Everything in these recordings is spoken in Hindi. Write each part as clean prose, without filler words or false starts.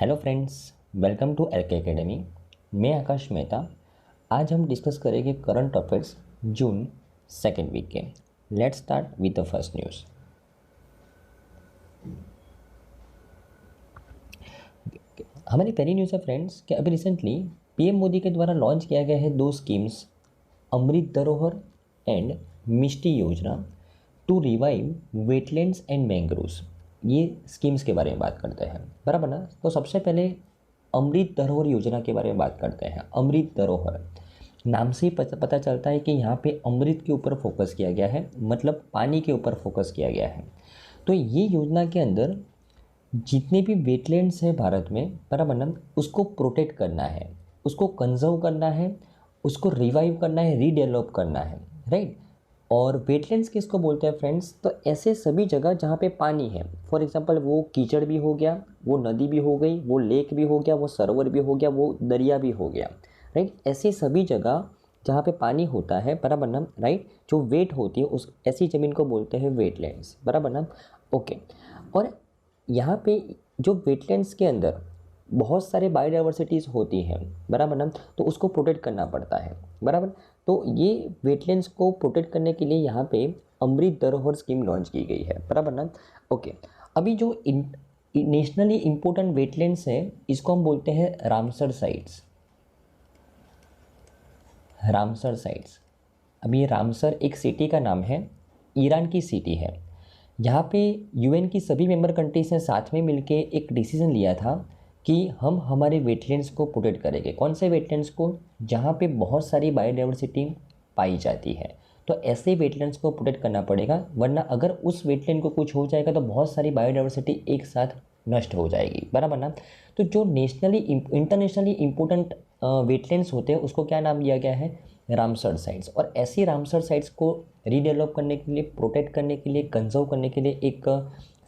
Hello friends, welcome to L K academy. मैं आकाश मेहता। आज हम डिस्कस करेंगे current affairs June second week के। Let's start with the first news. हमारी पहली न्यूज़ है फ्रेंड्स कि अभी रिसेंटली पीएम मोदी के द्वारा लॉन्च किया गया है दो स्कीम्स, अमृत धरोहर एंड मिष्टी योजना to revive wetlands and mangroves. ये स्कीम्स के बारे में बात करते हैं, बराबर ना। तो सबसे पहले अमृत धरोहर योजना के बारे में बात करते हैं। अमृत धरोहर नाम से ही पता चलता है कि यहाँ पे अमृत के ऊपर फोकस किया गया है, मतलब पानी के ऊपर फोकस किया गया है। तो ये योजना के अंदर जितने भी वेटलैंड्स हैं भारत में, बराबर ना, उसको प्रोटेक्ट करना है, उसको कंजर्व करना है, उसको रिवाइव करना है, रीडेवलप करना है, राइट। और वेटलैंड्स किसको बोलते हैं फ्रेंड्स? तो ऐसे सभी जगह जहाँ पे पानी है, फॉर एग्जांपल वो कीचड़ भी हो गया, वो नदी भी हो गई, वो लेक भी हो गया, वो सरोवर भी हो गया, वो दरिया भी हो गया, राइट। ऐसी सभी जगह जहाँ पे पानी होता है, बराबर ना, राइट, जो वेट होती है उस ऐसी ज़मीन को बोलते हैं वेटलैंड्स, बराबर ना। ओके। और यहाँ पे जो वेटलैंड्स के अंदर बहुत सारे बायोडाइवर्सिटीज़ होती हैं, बराबर ना, तो उसको प्रोटेक्ट करना पड़ता है, बराबर। तो ये वेटलैंड्स को प्रोटेक्ट करने के लिए यहाँ पे अमृत धरोहर स्कीम लॉन्च की गई है, बराबर ना। ओके। अभी जो नेशनली इम्पोर्टेंट वेटलैंड्स हैं, इसको हम बोलते हैं रामसर साइट्स। Ramsar sites. अब ये रामसर एक सिटी का नाम है, ईरान की सिटी है। यहाँ पे यूएन की सभी मेंबर कंट्रीज ने साथ में मिलके एक डिसीजन लिया था कि हम हमारे वेटलैंड्स को प्रोटेक्ट करेंगे। कौन से वेटलैंड्स को? जहाँ पे बहुत सारी बायोडाइवर्सिटी पाई जाती है। तो ऐसे वेटलैंड्स को प्रोटेक्ट करना पड़ेगा, वरना अगर उस वेटलैंड को कुछ हो जाएगा तो बहुत सारी बायोडाइवर्सिटी एक साथ नष्ट हो जाएगी, बराबर ना। तो जो नेशनली इंटरनेशनली इम्पोर्टेंट वेटलैंड्स होते हैं उसको क्या नाम दिया गया है? Ramsar sites. और ऐसी रामसर साइट्स को रीडेवलप करने के लिए, प्रोटेक्ट करने के लिए, कंजर्व करने के लिए एक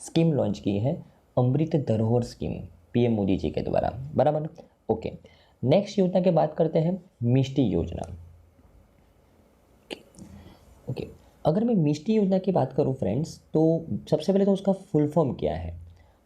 स्कीम लॉन्च की है, अमृत धरोहर स्कीम, पीएम मोदी जी के द्वारा, बराबर। ओके। नेक्स्ट योजना की बात करते हैं, मिष्टी योजना। ओके। अगर मैं मिष्टी योजना की बात करूं फ्रेंड्स, तो सबसे पहले तो उसका फुल फॉर्म क्या है?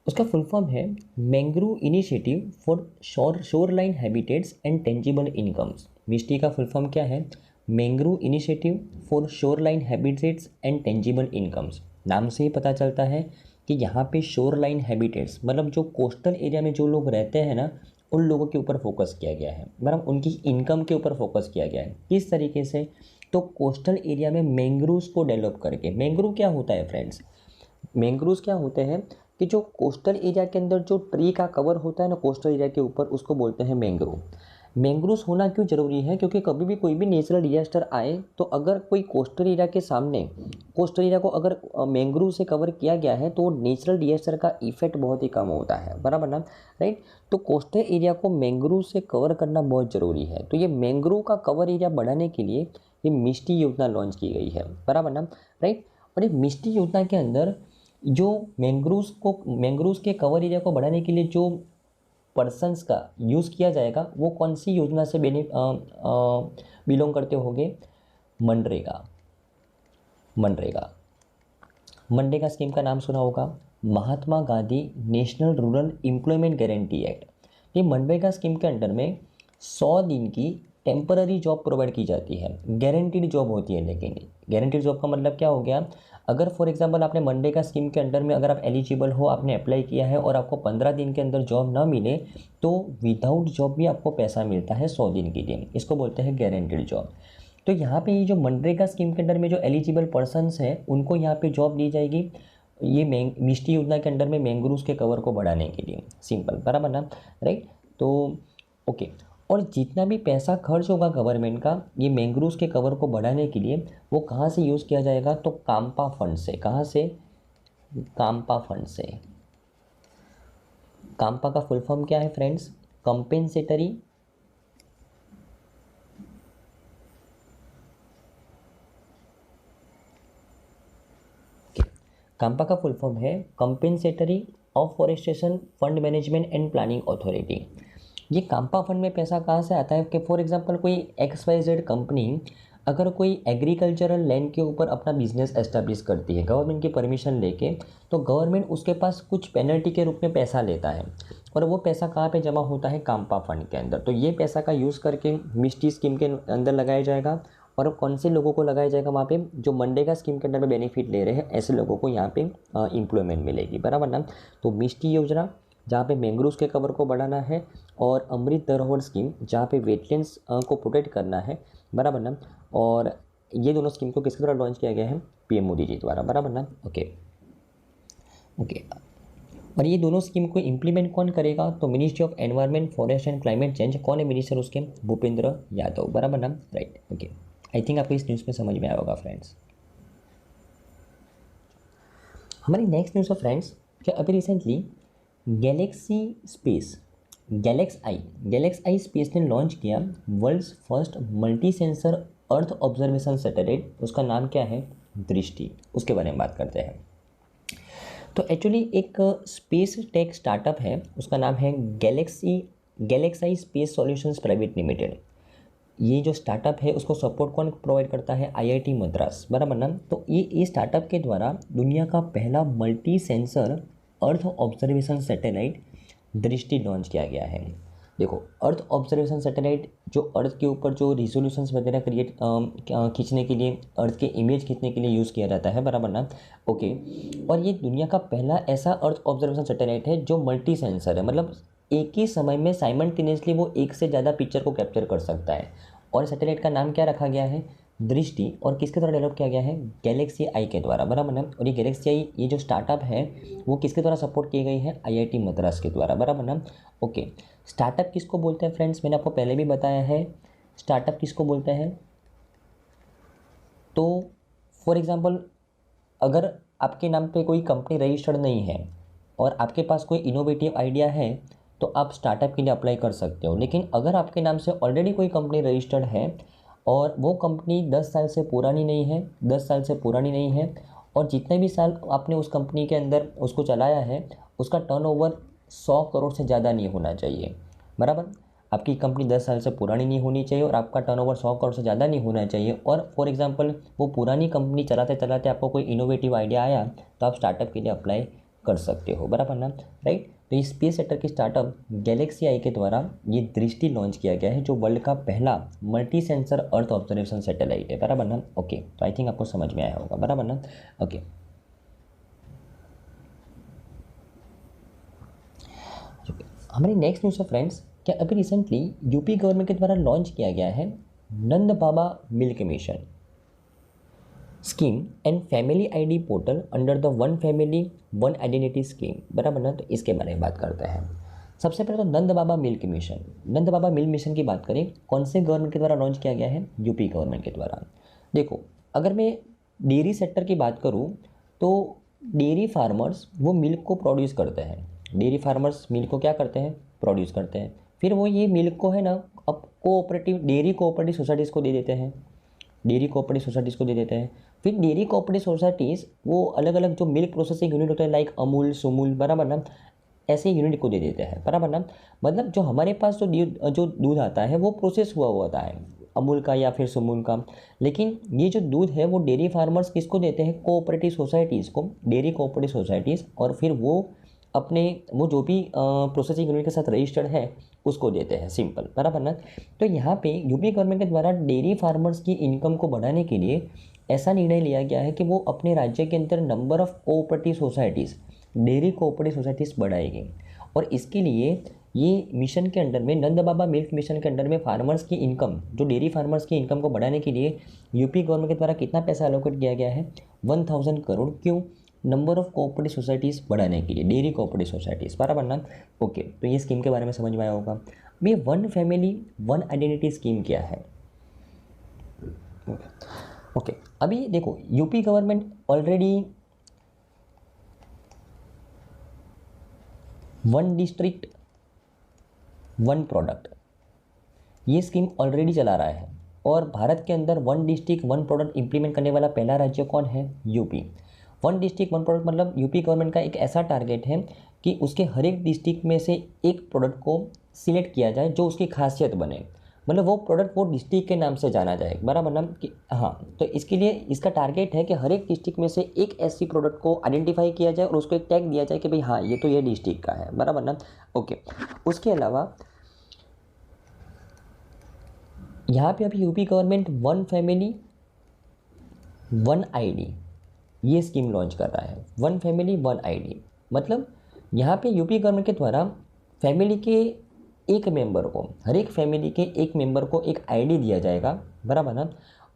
उसका फुल फॉर्म है mangrove initiative for shoreline habitats and tangible incomes. MISHTI का फुल फॉर्म क्या है? Mangrove initiative for shoreline habitats and tangible incomes. नाम से ही पता चलता है कि यहाँ पे शोरलाइन हैबिटेट्स मतलब जो कोस्टल एरिया में जो लोग रहते हैं ना, उन लोगों के ऊपर फोकस किया गया है, मतलब उनकी इनकम के ऊपर फोकस किया गया है। किस तरीके से? तो कोस्टल एरिया में मैंग्रोव्स को डेवलप करके। मैंग्रोव क्या होता है फ्रेंड्स? मैंग्रोव्स क्या होते हैं कि जो कोस्टल एरिया के अंदर जो ट्री का कवर होता है ना कोस्टल एरिया के ऊपर, उसको बोलते हैं मैंग्रोव। मैंग्रोव्स होना क्यों ज़रूरी है? क्योंकि कभी भी कोई भी नेचुरल डिजास्टर आए तो अगर कोई कोस्टल एरिया के सामने, कोस्टल एरिया को अगर मैंग्रोव से कवर किया गया है तो नेचुरल डिजास्टर का इफेक्ट बहुत ही कम होता है, बराबर ना, राइट। तो कोस्टल एरिया को मैंग्रोव से कवर करना बहुत ज़रूरी है। तो ये मैंग्रोव का कवर एरिया बढ़ाने के लिए ये मिष्टी योजना लॉन्च की गई है, बराबर ना, राइट। और ये मिष्टी योजना के अंदर जो मैंग्रोव्स के कवर एरिया को बढ़ाने के लिए जो पर्सन्स का यूज़ किया जाएगा, वो कौन सी योजना से बिलोंग करते होंगे? मनरेगा। मनरेगा। मनरेगा स्कीम का नाम सुना होगा, Mahatma Gandhi national rural employment guarantee act. ये मनरेगा स्कीम के अंडर में 100 दिन की टेम्पररी जॉब प्रोवाइड की जाती है, गारंटीड जॉब होती है। लेकिन गारंटीड जॉब का मतलब क्या हो गया? अगर फॉर एग्जांपल आपने मनरेगा स्कीम के अंडर में अगर आप एलिजिबल हो, आपने अप्लाई किया है और आपको 15 दिन के अंदर जॉब ना मिले तो विदाउट जॉब भी आपको पैसा मिलता है 100 दिन के लिए। इसको बोलते हैं गारंटीड जॉब। तो यहाँ पे ये जो मनरेगा स्कीम के अंडर में जो एलिजिबल पर्सन्स हैं उनको यहाँ पे जॉब दी जाएगी, ये मिष्टी योजना के अंडर में मैंग्रोव्स के कवर को बढ़ाने के लिए। सिंपल, बराबर ना, राइट। तो ओके। और जितना भी पैसा खर्च होगा गवर्नमेंट का ये मैंग्रोव्स के कवर को बढ़ाने के लिए, वो कहाँ से यूज़ किया जाएगा? तो काम्पा फंड से। कहाँ से? काम्पा फंड से। काम्पा का फुल फॉर्म क्या है फ्रेंड्स? कंपेंसेटरी काम्पा का फुल फॉर्म है compensatory afforestation fund management and planning authority. ये काम्पा फंड में पैसा कहाँ से आता है कि फॉर एग्जांपल कोई XYZ कंपनी अगर कोई एग्रीकल्चरल लैंड के ऊपर अपना बिजनेस एस्टेब्लिश करती है गवर्नमेंट की परमिशन लेके, तो गवर्नमेंट उसके पास कुछ पेनल्टी के रूप में पैसा लेता है, और वो पैसा कहाँ पे जमा होता है, काम्पा फंड के अंदर। तो ये पैसा का यूज़ करके मिस्टी स्कीम के अंदर लगाया जाएगा, और कौन से लोगों को लगाया जाएगा वहाँ पे, जो मनरेगा स्कीम के अंदर में बेनिफिट ले रहे हैं ऐसे लोगों को यहाँ पे एम्प्लॉयमेंट मिलेगी, बराबर ना। तो मिस्टी योजना जहाँ पे मैंग्रोव्स के कवर को बढ़ाना है, और अमृत धरोहर स्कीम जहाँ पे वेटलैंड्स को प्रोटेक्ट करना है, बराबर ना। और ये दोनों स्कीम को किसके द्वारा लॉन्च किया गया है, पीएम मोदी जी द्वारा, बराबर ना। Okay okay. और ये दोनों स्कीम को इम्प्लीमेंट कौन करेगा, तो ministry of environment forest and climate change. कौन है मिनिस्टर उसके, भूपेंद्र यादव, बराबर ना, राइट। ओके, आई थिंक आपको इस न्यूज़ में समझ में आया होगा फ्रेंड्स। हमारी नेक्स्ट न्यूज़ है फ्रेंड्स कि अभी recently Galaxy space, GalaxEye space ने लॉन्च किया world's first multi sensor earth observation satellite. उसका नाम क्या है, दृष्टि। उसके बारे में बात करते हैं। तो एक्चुअली एक स्पेस टेक स्टार्टअप है, उसका नाम है गैलेक्साई स्पेस सॉल्यूशंस प्राइवेट लिमिटेड। ये जो स्टार्टअप है उसको सपोर्ट कौन प्रोवाइड करता है, आईआईटी मद्रास, बराबर ना। तो ये स्टार्टअप के द्वारा दुनिया का पहला multi sensor earth observation satellite दृष्टि लॉन्च किया गया है। देखो, अर्थ ऑब्जर्वेशन सैटेलाइट जो अर्थ के ऊपर जो रिजोल्यूशंस वगैरह खींचने के लिए, अर्थ के इमेज खींचने के लिए यूज़ किया जाता है, बराबर ना। ओके, और ये दुनिया का पहला ऐसा अर्थ ऑब्जर्वेशन सैटेलाइट है जो मल्टी सेंसर है, मतलब एक ही समय में साइमल्टेनियसली वो एक से ज़्यादा पिक्चर को कैप्चर कर सकता है। और सैटेलाइट का नाम क्या रखा गया है, दृष्टि। और किसके द्वारा डेवलप किया गया है, गैलेक्सी आई के द्वारा, बराबर ना। और ये गैलेक्सी आई, ये जो स्टार्टअप है वो किसके द्वारा सपोर्ट की गई है, आईआईटी मद्रास के द्वारा, बराबर ना। ओके, स्टार्टअप किसको बोलते हैं फ्रेंड्स, मैंने आपको पहले भी बताया है स्टार्टअप किसको बोलते हैं। तो फॉर एग्जांपल, अगर आपके नाम पे कोई कंपनी रजिस्टर्ड नहीं है और आपके पास कोई इनोवेटिव आइडिया है तो आप स्टार्टअप के लिए अप्लाई कर सकते हो। लेकिन अगर आपके नाम से ऑलरेडी कोई कंपनी रजिस्टर्ड है और वो कंपनी 10 साल से पुरानी नहीं है, 10 साल से पुरानी नहीं है, और जितने भी साल आपने उस कंपनी के अंदर उसको चलाया है उसका टर्नओवर 100 करोड़ से ज़्यादा नहीं होना चाहिए, बराबर। आपकी कंपनी 10 साल से पुरानी नहीं होनी चाहिए और आपका टर्नओवर 100 करोड़ से ज़्यादा नहीं होना चाहिए। और फॉर एग्जांपल वो पुरानी कंपनी चलाते चलाते आपको कोई इनोवेटिव आइडिया आया तो आप स्टार्टअप के लिए अप्लाई कर सकते हो, बराबर ना, राइट। तो इस स्पेस सेक्टर की स्टार्टअप गैलेक्सी आई के द्वारा ये दृष्टि लॉन्च किया गया है जो वर्ल्ड का पहला multi sensor earth observation satellite है, बराबर ना। ओके, तो आई थिंक आपको समझ में आया होगा, बराबर ना। ओके, हमारी नेक्स्ट न्यूज़ है फ्रेंड्स क्या अभी रिसेंटली यूपी गवर्नमेंट के द्वारा लॉन्च किया गया है Nand Baba milk mission scheme and family ID portal under the one family one identity scheme, बराबर ना। तो इसके बारे में बात करते हैं। सबसे पहले तो नंद बाबा मिल्क मिशन, नंद बाबा मिल्क मिशन की बात करें, कौन से गवर्नमेंट के द्वारा लॉन्च किया गया है, यूपी गवर्नमेंट के द्वारा। देखो, अगर मैं डेयरी सेक्टर की बात करूँ तो डेयरी फार्मर्स वो मिल्क को प्रोड्यूस करते हैं, डेयरी फार्मर्स मिल्क को क्या करते हैं, प्रोड्यूस करते हैं। फिर वो ये मिल्क को है ना अब कोऑपरेटिव डेयरी कोऑपरेटिव सोसाइटीज़ को दे देते हैं, डेयरी कोऑपरेटिव सोसाइटीज़ को दे देते हैं। फिर डेयरी कोऑपरेटिव सोसाइटीज़ वो अलग अलग जो मिल्क प्रोसेसिंग यूनिट होते हैं लाइक अमूल, सुमूल, बराबर ना, ऐसे यूनिट को दे देते हैं, बराबर ना। मतलब जो हमारे पास जो दूध आता है वो प्रोसेस हुआ होता है अमूल का या फिर सुमूल का। लेकिन ये जो दूध है वो डेयरी फार्मर्स किसको देते हैं, कोऑपरेटिव सोसाइटीज़ को, डेयरी कोऑपरेटिव सोसाइटीज़। और फिर वो अपने वो जो भी प्रोसेसिंग यूनिट के साथ रजिस्टर्ड है उसको देते हैं, सिंपल, बराबर ना। तो यहाँ पे यूपी गवर्नमेंट के द्वारा डेयरी फार्मर्स की इनकम को बढ़ाने के लिए ऐसा निर्णय लिया गया है कि वो अपने राज्य के अंदर number of cooperative societies, dairy cooperative societies बढ़ाएगी। और इसके लिए ये मिशन के अंडर में, नंद बाबा मिल्क मिशन के अंडर में फार्मर्स की इनकम, जो डेयरी फार्मर्स की इनकम को बढ़ाने के लिए यूपी गवर्नमेंट के द्वारा कितना पैसा एलोकेट किया गया है, 1000 करोड़। क्यों, नंबर ऑफ़ कोऑपरेटिव सोसाइटीज़ बढ़ाने के लिए, डेयरी कोऑपरेटिव सोसाइटीज़, बराबर ना। ओके, तो ये स्कीम के बारे में समझ में आया होगा। ये one family one identity scheme क्या है। ओके, अभी देखो UP government already one district one product ये स्कीम ऑलरेडी चला रहा है, और भारत के अंदर one district one product implement करने वाला पहला राज्य कौन है, UP. One district one product मतलब यूपी गवर्नमेंट का एक ऐसा टारगेट है कि उसके हर एक डिस्ट्रिक्ट में से एक प्रोडक्ट को सिलेक्ट किया जाए जो उसकी खासियत बने। मतलब वो प्रोडक्ट वो डिस्ट्रिक्ट के नाम से जाना जाए, बराबर ना कि हाँ। तो इसके लिए इसका टारगेट है कि हर एक डिस्ट्रिक्ट में से एक ऐसी प्रोडक्ट को आइडेंटिफाई किया जाए और उसको एक टैग दिया जाए कि भाई हाँ ये तो ये डिस्ट्रिक्ट का है, बराबर ना। ओके, उसके अलावा यहाँ पे अभी UP government one family one ID ये स्कीम लॉन्च कर रहा है। वन फैमिली वन आईडी मतलब यहाँ पे यूपी गवर्नमेंट के द्वारा फैमिली के एक मेंबर को, हर एक फैमिली के एक मेंबर को एक आईडी दिया जाएगा, बराबर ना।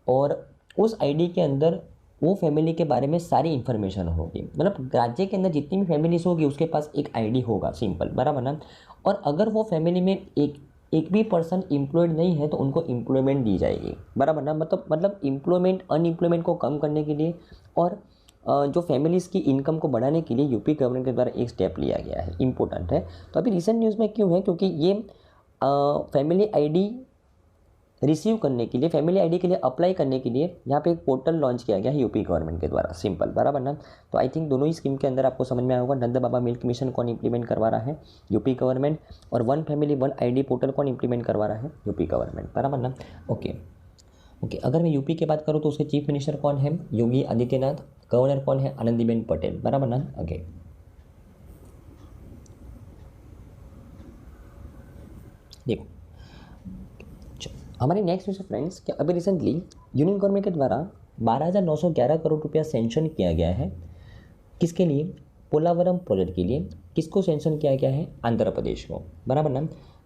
और उस आईडी के अंदर वो फैमिली के बारे में सारी इन्फॉर्मेशन होगी, मतलब राज्य के अंदर जितनी भी फैमिलीज होगी उसके पास एक आईडी होगा, सिंपल, बराबर ना। और अगर वो फैमिली में एक भी पर्सन एम्प्लॉयड नहीं है तो उनको एम्प्लॉयमेंट दी जाएगी, बराबर ना। मतलब एम्प्लॉयमेंट अनएम्प्लॉयमेंट को कम करने के लिए और जो फैमिलीज़ की इनकम को बढ़ाने के लिए यूपी गवर्नमेंट के द्वारा एक स्टेप लिया गया है, इंपॉर्टेंट है। तो अभी रिसेंट न्यूज़ में क्यों है, क्योंकि ये फैमिली आईडी रिसीव करने के लिए, फैमिली आईडी के लिए अप्लाई करने के लिए यहाँ पे एक पोर्टल लॉन्च किया गया है यूपी गवर्नमेंट के द्वारा, सिंपल, बराबर ना। तो आई थिंक दोनों ही स्कीम के अंदर आपको समझ में आया होगा नंद बाबा मिल्क मिशन कौन इंप्लीमेंट करवा रहा है, यूपी गवर्नमेंट, और one family one ID portal कौन इंप्लीमेंट करवा रहा है, यूपी गवर्नमेंट, बराबर ना। ओके, अगर मैं यूपी की बात करूँ तो उसके चीफ मिनिस्टर कौन है, योगी आदित्यनाथ, गवर्नर कौन है, आनंदीबेन पटेल, बराबर ना। ओके, देखो हमारी नेक्स्ट न्यूज़ है फ्रेंड्स कि अभी रिसेंटली यूनियन गवर्नमेंट के द्वारा 12,911 करोड़ रुपया सेंक्शन किया गया है। किसके लिए, पोलावरम प्रोजेक्ट के लिए। किसको सेंक्शन किया गया है, आंध्र प्रदेश को, बराबर ना।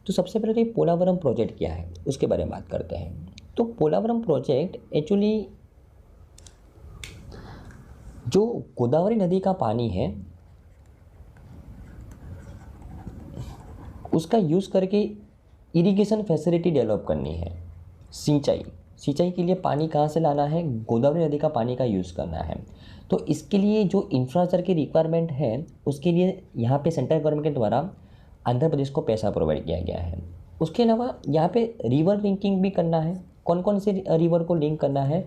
तो सबसे पहले तो ये पोलावरम प्रोजेक्ट क्या है उसके बारे में बात करते हैं। तो पोलावरम प्रोजेक्ट एक्चुअली जो गोदावरी नदी का पानी है उसका यूज़ करके इरिगेशन फैसिलिटी डेवलप करनी है। सिंचाई के लिए पानी कहाँ से लाना है, गोदावरी नदी का पानी का यूज़ करना है। तो इसके लिए जो इंफ्रास्ट्रक्चर की रिक्वायरमेंट है उसके लिए यहाँ पे सेंट्रल गवर्नमेंट के द्वारा आंध्र प्रदेश को पैसा प्रोवाइड किया गया है। उसके अलावा यहाँ पे रिवर लिंकिंग भी करना है। कौन कौन से रिवर को लिंक करना है,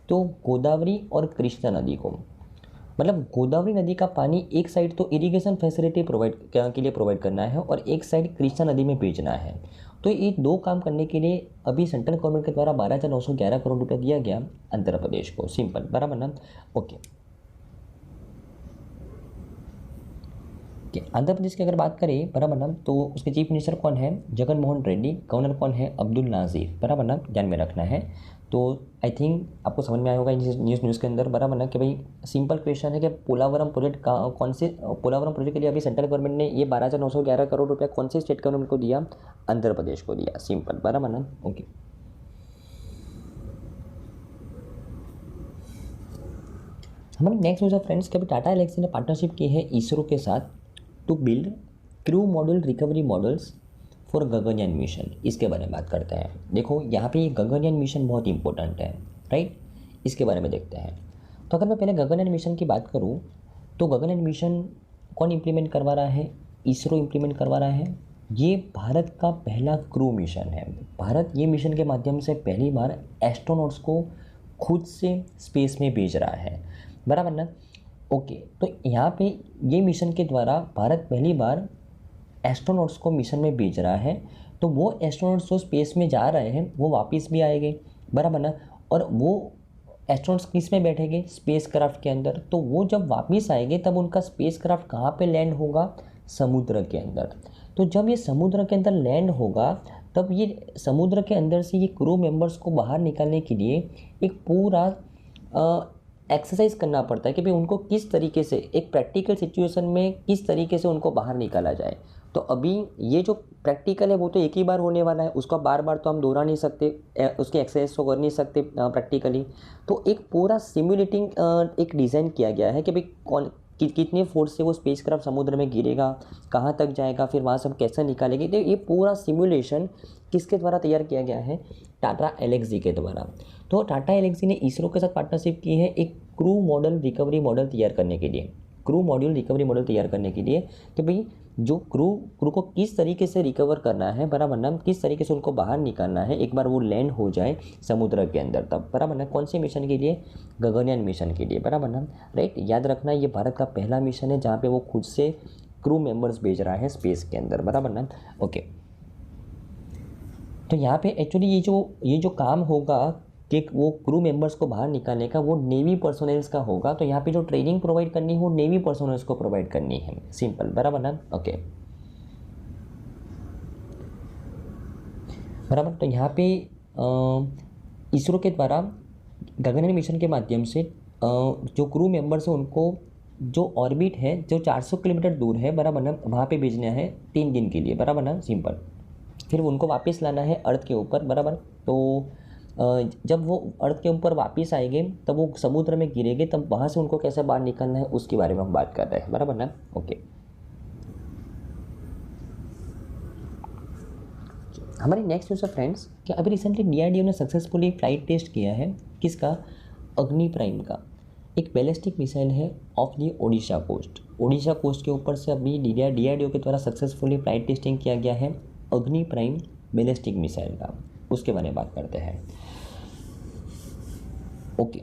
तो गोदावरी और कृष्णा नदी को। मतलब गोदावरी नदी का पानी एक साइड तो इरिगेशन फैसिलिटी के लिए प्रोवाइड करना है और एक साइड कृष्णा नदी में भेजना है। तो ये दो काम करने के लिए अभी सेंट्रल गवर्नमेंट के द्वारा 12,911 करोड़ रुपया दिया गया आंध्र प्रदेश को, सिंपल, बराबर ना। ओके, आंध्र प्रदेश की अगर बात करें, बराबर ना, तो उसके चीफ मिनिस्टर कौन है, जगन मोहन रेड्डी, गवर्नर कौन है, अब्दुल नाजीर, बराबर ना, ध्यान में रखना है। तो आई थिंक आपको समझ में आया होगा न्यूज़ के अंदर, बराबर ना, कि भाई सिंपल क्वेश्चन है कि पोलावरम प्रोजेक्ट का कौन से, पोलावरम प्रोजेक्ट के लिए अभी सेंट्रल गवर्नमेंट ने ये 12,911 करोड़ रुपया कौन से स्टेट गवर्नमेंट को दिया, आंध्र प्रदेश को दिया, सिंपल, बराबर ना। ओके, हमारी नेक्स्ट न्यूज़ है फ्रेंड्स कि अभी टाटा एलेक्सी ने पार्टनरशिप की है इसरो के साथ to build crew module recovery models for Gaganyaan mission. इसके बारे में बात करते हैं। देखो यहाँ पे गगनयान मिशन बहुत इंपॉर्टेंट है, राइट, इसके बारे में देखते हैं। तो अगर मैं पहले गगनयान मिशन की बात करूँ तो गगनयान मिशन कौन इम्प्लीमेंट करवा रहा है, इसरो इम्प्लीमेंट करवा रहा है। ये भारत का पहला क्रू मिशन है। भारत ये मिशन के माध्यम से पहली बार एस्ट्रोनॉट्स को खुद से स्पेस में भेज रहा है, बराबर ना। ओके, तो यहाँ पे ये मिशन के द्वारा भारत पहली बार एस्ट्रोनॉट्स को मिशन में भेज रहा है। तो वो एस्ट्रोनॉट्स जो स्पेस में जा रहे हैं वो वापस भी आएंगे, बराबर ना। और वो एस्ट्रोनॉट्स किस में बैठेंगे, स्पेस क्राफ्ट के अंदर। तो वो जब वापस आएंगे तब उनका स्पेस क्राफ्ट कहाँ पे लैंड होगा, समुद्र के अंदर। तो जब ये समुद्र के अंदर लैंड होगा तब ये समुद्र के अंदर से ये क्रू मेंबर्स को बाहर निकालने के लिए एक पूरा एक्सरसाइज करना पड़ता है कि भाई उनको किस तरीके से एक प्रैक्टिकल सिचुएशन में किस तरीके से उनको बाहर निकाला जाए। तो अभी ये जो प्रैक्टिकल है वो तो एक ही बार होने वाला है, उसको बार बार तो हम दोहरा नहीं सकते, उसकी एक्सरसाइज तो कर नहीं सकते प्रैक्टिकली। तो एक पूरा सिमुलेटिंग एक डिज़ाइन किया गया है कि भाई कितने फोर्स से वो स्पेसक्राफ्ट समुद्र में गिरेगा, कहाँ तक जाएगा, फिर वहाँ से हम कैसे निकालेंगे। तो ये पूरा सिमुलेशन किसके द्वारा तैयार किया गया है, टाटा एलेक्सी के द्वारा। तो टाटा एलेक्सी ने इसरो के साथ पार्टनरशिप की है एक क्रू मॉडल रिकवरी मॉडल तैयार करने के लिए, क्रू मॉड्यूल रिकवरी मॉडल तैयार करने के लिए कि भाई जो क्रू को किस तरीके से रिकवर करना है, बराबर ना, किस तरीके से उनको बाहर निकालना है एक बार वो लैंड हो जाए समुद्र के अंदर तब, बराबर ना। कौन से मिशन के लिए, गगनयान मिशन के लिए, बराबर ना, राइट। याद रखना ये भारत का पहला मिशन है जहाँ पे वो खुद से क्रू मेंबर्स भेज रहा है स्पेस के अंदर, बराबर ना। ओके, तो यहाँ पे एक्चुअली ये जो काम होगा कि वो क्रू मेंबर्स को बाहर निकालने का, वो नेवी पर्सोनल्स का होगा। तो यहाँ पे जो ट्रेनिंग प्रोवाइड करनी है वो नेवी पर्सोनल्स को प्रोवाइड करनी है, सिंपल, बराबर ना। ओके, बराबर। तो यहाँ पे इसरो के द्वारा गगनयान मिशन के माध्यम से जो क्रू मेंबर्स हैं उनको जो ऑर्बिट है जो 400 किलोमीटर दूर है, बराबर ना, वहाँ पे भेजना है 3 दिन के लिए, बराबर ना, सिंपल। फिर उनको वापस लाना है अर्थ के ऊपर, बराबर। तो जब वो अर्थ के ऊपर वापस आएंगे तब वो समुद्र में गिरेंगे, तब वहाँ से उनको कैसे बाहर निकलना है उसके बारे में हम बात कर रहे हैं, बराबर ना। ओके, हमारी नेक्स्ट न्यूज़ है फ्रेंड्स कि अभी रिसेंटली DRDO ने सक्सेसफुली फ्लाइट टेस्ट किया है, किसका, अग्नि प्राइम का। एक बैलिस्टिक मिसाइल है ऑफ दी ओडिशा कोस्ट के ऊपर से अभी DRDO के द्वारा सक्सेसफुली फ्लाइट टेस्टिंग किया गया है अग्नि प्राइम बैलिस्टिक मिसाइल का, उसके बारे में बात करते हैं। ओके,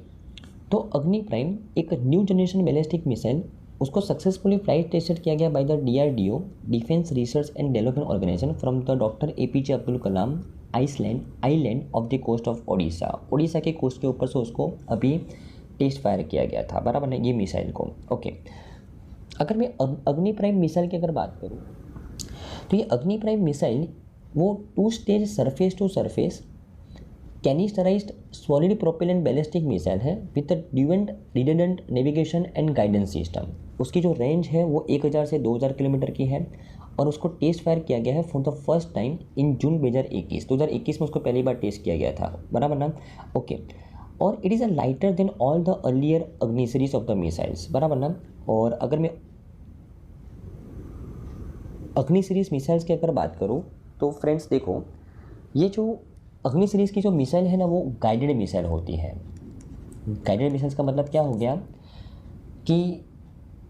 तो अग्नि प्राइम एक न्यू जनरेशन बैलिस्टिक मिसाइल, उसको सक्सेसफुली फ्लाइट टेस्टेड किया गया by the DRDO defence research and development organisation from the doctor APJ Abdul Kalam island off the coast of Odisha के कोस्ट के ऊपर से उसको अभी टेस्ट फायर किया गया था, बराबर ना, ये मिसाइल को। ओके, अगर मैं अग्नि प्राइम मिसाइल की अगर बात करूँ तो ये अग्नि प्राइम मिसाइल वो 2 stage surface to surface canisterised solid propellant ballistic missile है विद ड्यूएंट redundant navigation and guidance system. उसकी जो रेंज है वो 1000 से 2000 किलोमीटर की है और उसको टेस्ट फायर किया गया है for the first time in June 2021 में उसको पहली बार टेस्ट किया गया था, बराबर ना। ओके, और it is a lighter than all the earlier अग्नि सीरीज ऑफ द मिसाइल्स, बराबर ना। और अगर मैं अग्नि सीरीज मिसाइल्स की अगर बात करूँ तो फ्रेंड्स देखो, ये जो अग्नि सीरीज़ की जो मिसाइल है ना वो गाइडेड मिसाइल होती है। गाइडेड मिसाइल्स का मतलब क्या हो गया कि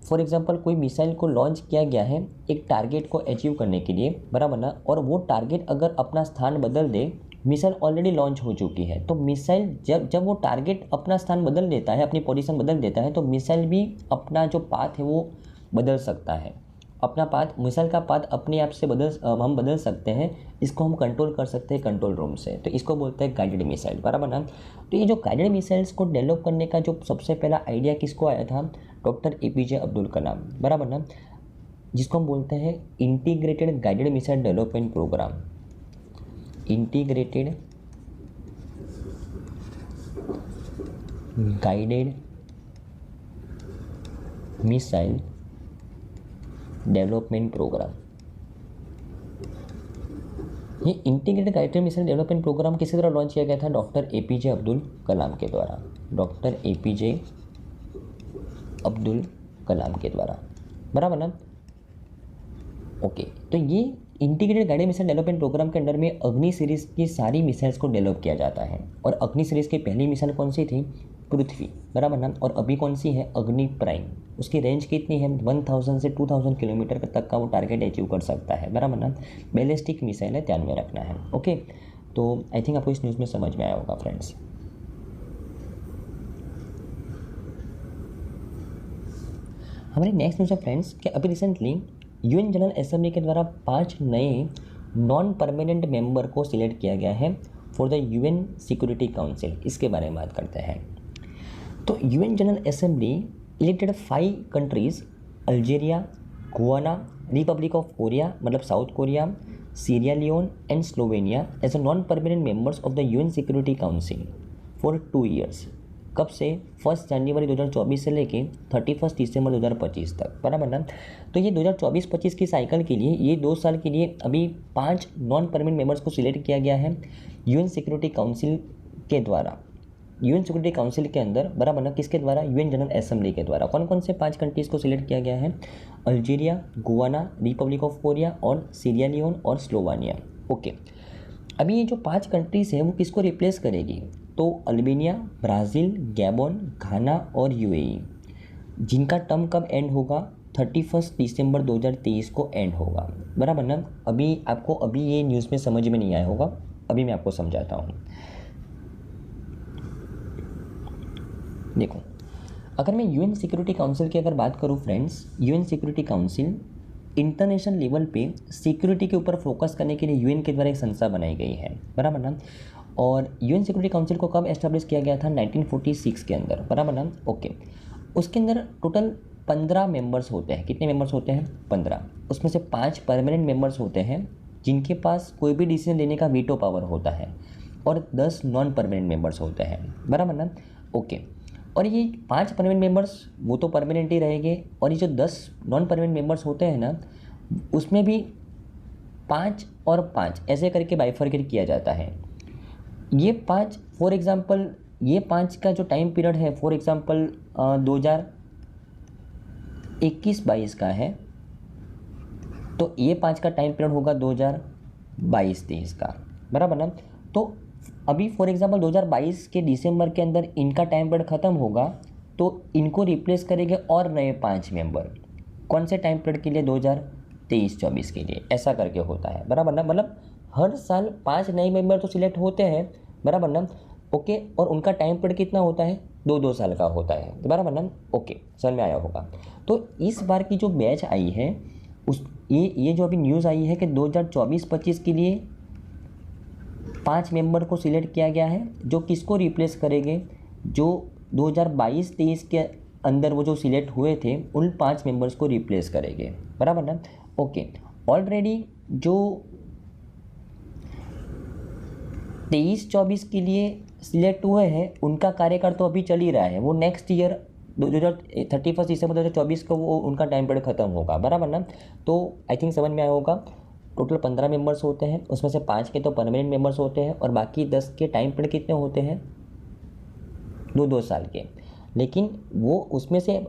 फॉर एग्जांपल कोई मिसाइल को लॉन्च किया गया है एक टारगेट को अचीव करने के लिए, बराबर ना, और वो टारगेट अगर अपना स्थान बदल दे, मिसाइल ऑलरेडी लॉन्च हो चुकी है, तो मिसाइल जब वो टारगेट अपना स्थान बदल देता है, अपनी पोजीशन बदल देता है, तो मिसाइल भी अपना जो पाथ है वो बदल सकता है। अपना पाथ, मिसाइल का पाथ अपने आप से हम बदल सकते हैं, इसको हम कंट्रोल कर सकते हैं कंट्रोल रूम से, तो इसको बोलते हैं गाइडेड मिसाइल, बराबर ना। तो ये जो गाइडेड मिसाइल्स को डेवलप करने का जो सबसे पहला आइडिया किसको आया था, डॉक्टर APJ अब्दुल कलाम, बराबर ना, जिसको हम बोलते हैं integrated guided missile development programme. Integrated guided missile development programme. ये integrated guided missile development programme किसी तरह लॉन्च किया गया था, डॉक्टर APJ अब्दुल कलाम के द्वारा, डॉक्टर APJ अब्दुल कलाम के द्वारा, बराबर ना। ओके, तो ये integrated guided missile development programme के अंडर में अग्नि सीरीज़ की सारी मिसाइल्स को डेवलप किया जाता है। और अग्नि सीरीज़ की पहली मिसाइल कौन सी थी, पृथ्वी, बराबर ना, और अभी कौन सी है, अग्नि प्राइम। उसकी रेंज कितनी है, 1000 से 2000 किलोमीटर तक का वो टारगेट अचीव कर सकता है, बराबर ना। बैलिस्टिक मिसाइल है, ध्यान में रखना है। ओके, तो आई थिंक आपको इस न्यूज़ में समझ में आया होगा फ्रेंड्स। हमारी नेक्स्ट न्यूज़ है फ्रेंड्स कि अभी रिसेंटली UN जनरल असेंबली के द्वारा 5 नए नॉन परमानेंट मेंबर को सिलेक्ट किया गया है for the UN security council. इसके बारे में बात करते हैं। तो UN general assembly elected 5 countries, Algeria, Guyana, Republic of Korea मतलब South Korea, Sierra Leone and Slovenia as a non permanent members of the UN security council for 2 years. कब से, 1 जनवरी 2024 से लेके 31 दिसंबर 2025 तक, बराबर ना। तो ये 2024-25 की साइकिल के लिए, ये 2 साल के लिए अभी 5 नॉन परमानेंट मेंबर्स को सिलेक्ट किया गया है UN सिक्योरिटी काउंसिल के द्वारा। UN सिक्योरिटी काउंसिल के अंदर, बराबर ना, किसके द्वारा, UN जनरल असेंबली के द्वारा। कौन कौन से 5 कंट्रीज़ को सिलेक्ट किया गया है, Algeria, Guyana, Republic of Korea और सीरिया लियोन और स्लोवानिया। ओके, अभी ये जो 5 कंट्रीज़ हैं वो किसको रिप्लेस करेगी, तो अल्बानिया, ब्राज़ील, गैबोन, घाना और UAE, जिनका टर्म कब एंड होगा, 31 दिसंबर 2023 को एंड होगा, बराबर ना। अभी ये न्यूज़ में समझ में नहीं आया होगा, अभी मैं आपको समझाता हूँ। देखो, अगर मैं UN सिक्योरिटी काउंसिल की अगर बात करूँ friends, UN security council international level पे सिक्योरिटी के ऊपर फोकस करने के लिए यूएन के द्वारा एक संस्था बनाई गई है, बराबर ना। और यूएन सिक्योरिटी काउंसिल को कब एस्टेब्लिश किया गया था? 1946 के अंदर, बराबर ना। ओके, उसके अंदर टोटल 15 मेंबर्स होते हैं। कितने मेंबर्स होते हैं? 15। उसमें से 5 परमानेंट मेंबर्स होते हैं जिनके पास कोई भी डिसीजन लेने का वीटो पावर होता है, और 10 नॉन परमानेंट मेंबर्स होते हैं, बराबर ना। ओके, और ये 5 परमानेंट मेंबर्स वो तो परमानेंट ही रहेंगे, और ये जो 10 नॉन परमानेंट मेंबर्स होते हैं ना, उसमें भी 5 और 5 ऐसे करके बाइफरकेट किया जाता है। ये 5 फॉर एग्जांपल, ये 5 का जो टाइम पीरियड है फॉर एग्जांपल 2021-22 का है, तो ये 5 का टाइम पीरियड होगा 2022-23 का, बराबर ना। तो अभी फॉर एग्जांपल 2022 के दिसंबर के अंदर इनका टाइम पीरियड ख़त्म होगा, तो इनको रिप्लेस करेंगे और नए 5 मेंबर। कौन से टाइम पीरियड के लिए? 2023-24 के लिए, ऐसा करके होता है, बराबर ना। मतलब हर साल 5 नए मेंबर तो सिलेक्ट होते हैं, बराबर ना। ओके, और उनका टाइम पीरियड कितना होता है? 2-2 साल का होता है, बराबर ना। ओके, समझ में आया होगा। तो इस बार की जो बैच आई है, उस ये जो अभी न्यूज़ आई है कि 2024-25 के लिए 5 मेंबर को सिलेक्ट किया गया है, जो किसको रिप्लेस करेंगे? जो 2022-23 के अंदर वो जो सिलेक्ट हुए थे, उन 5 मेंबर्स को रिप्लेस करेंगे, बराबर ना। ओके, ऑलरेडी जो 23-24 के लिए सिलेक्ट हुए हैं, उनका कार्यकाल तो अभी चल ही रहा है। वो नेक्स्ट ईयर 31 दिसंबर 2024 को वो उनका टाइम पीरियड खत्म होगा, बराबर ना। तो आई थिंक समझ में आया होगा। टोटल 15 मेंबर्स होते हैं, उसमें से 5 के तो परमानेंट मेंबर्स होते हैं, और बाकी 10 के टाइम पीरियड कितने होते हैं? 2-2 साल के। लेकिन वो उसमें से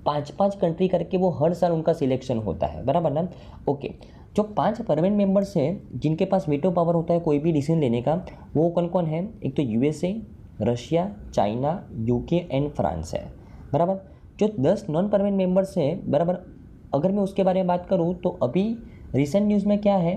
5-5 कंट्री करके वो हर साल उनका सिलेक्शन होता है, बराबर ना। ओके, जो 5 परमानेंट मेंबर्स हैं जिनके पास वीटो पावर होता है कोई भी डिसीजन लेने का, वो कौन कौन है? एक तो USA, Russia, China, UK and France है, बराबर। जो 10 नॉन परमानेंट मेंबर्स हैं, बराबर, अगर मैं उसके बारे में बात करूँ तो अभी रिसेंट न्यूज़ में क्या है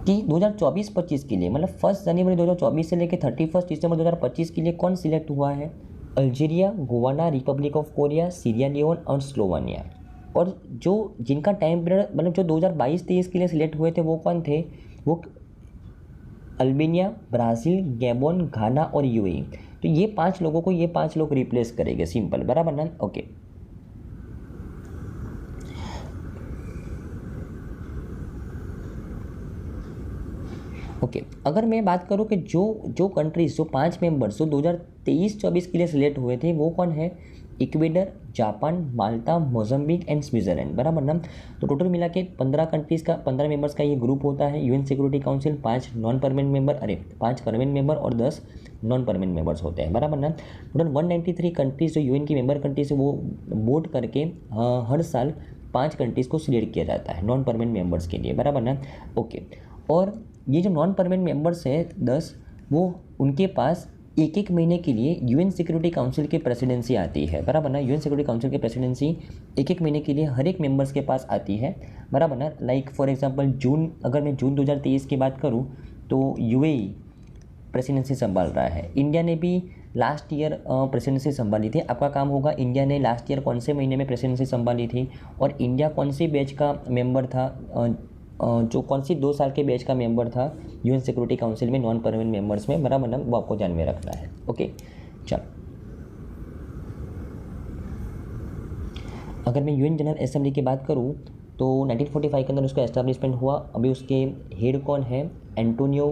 कि 2024-25 के लिए, मतलब 1 जनवरी 2024 से लेकर 31 दिसंबर 2025 के लिए कौन सिलेक्ट हुआ है? Algeria, Guyana, Republic of Korea, Sierra Leone और स्लोवानिया। और जो जिनका टाइम पीरियड, मतलब जो 2022-23 के लिए सिलेक्ट हुए थे, वो कौन थे? वो अल्बानिया, ब्राज़ील, गैबोन, घाना और यूएई। तो ये 5 लोगों को ये 5 लोग रिप्लेस करेंगे, सिंपल, बराबर ना। ओके, ओके, अगर मैं बात करूँ कि जो कंट्रीज, जो 5 मेंबर्स जो 2023-24 के लिए सिलेक्ट हुए थे, वो कौन है? Ecuador, Japan, Malta, Mozambique and Switzerland, बराबर ना। तो टोटल मिला के 15 कंट्रीज़ का, 15 मेंबर्स का ये ग्रुप होता है UN security council. 5 non permanent member, 5 permanent member और 10 नॉन परमानेंट मेंबर्स होते हैं, बराबर ना। टोटल 193 कंट्रीज़ जो यूएन की मेंबर कंट्रीज है, वो वोट करके हर साल 5 कंट्रीज़ को सिलेक्ट किया जाता है नॉन परमानेंट मेंबर्स के लिए, बराबर ना। ओके, और ये जो नॉन परमानेंट मेंबर्स हैं 10, वो उनके पास एक महीने के लिए यूएन सिक्योरिटी काउंसिल की प्रेसिडेंसी आती है, बराबर ना। यूएन सिक्योरिटी काउंसिल की प्रेसिडेंसी एक महीने के लिए हर एक मेंबर्स के पास आती है, बराबर ना। लाइक फॉर एग्जांपल अगर मैं जून 2023 की बात करूँ तो यूएई प्रेसिडेंसी संभाल रहा है। इंडिया ने भी लास्ट ईयर प्रेसिडेंसी संभाली थी। आपका काम होगा इंडिया ने लास्ट ईयर कौन से महीने में प्रेसिडेंसी संभाली थी, और इंडिया कौन सी बैच का मेंबर था, जो कौन सी 2 साल के बैच का मेंबर था यूएन सिक्योरिटी काउंसिल में नॉन परमानेंट मेंबर्स में, बराबर ना। वो आपको ध्यान में रखना है। ओके, चलो, अगर मैं यूएन जनरल असेंबली की बात करूँ तो 1945 के अंदर उसका एस्टैब्लिशमेंट हुआ। अभी उसके हेड कौन है? एंटोनियो।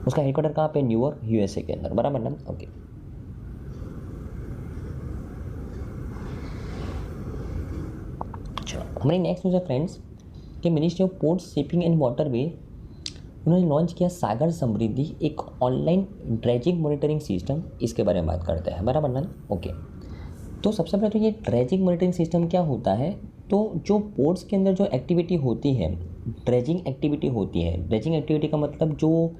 उसका हेडक्वार्टर कहाँ पे? न्यूयॉर्क, यूएसए के अंदर, बराबर ना। ओके, हमारी नेक्स्ट न्यूज़ है फ्रेंड्स कि ministry of port, shipping and waterway, उन्होंने लॉन्च किया सागर समृद्धि, एक ऑनलाइन ड्रेजिंग मॉनिटरिंग सिस्टम। इसके बारे में बात करते हैं, बराबर ना। ओके, तो सबसे पहले तो ये ड्रेजिंग मॉनिटरिंग सिस्टम क्या होता है? तो जो पोर्ट्स के अंदर जो एक्टिविटी होती है, ड्रेजिंग एक्टिविटी होती है। ड्रेजिंग एक्टिविटी का मतलब जो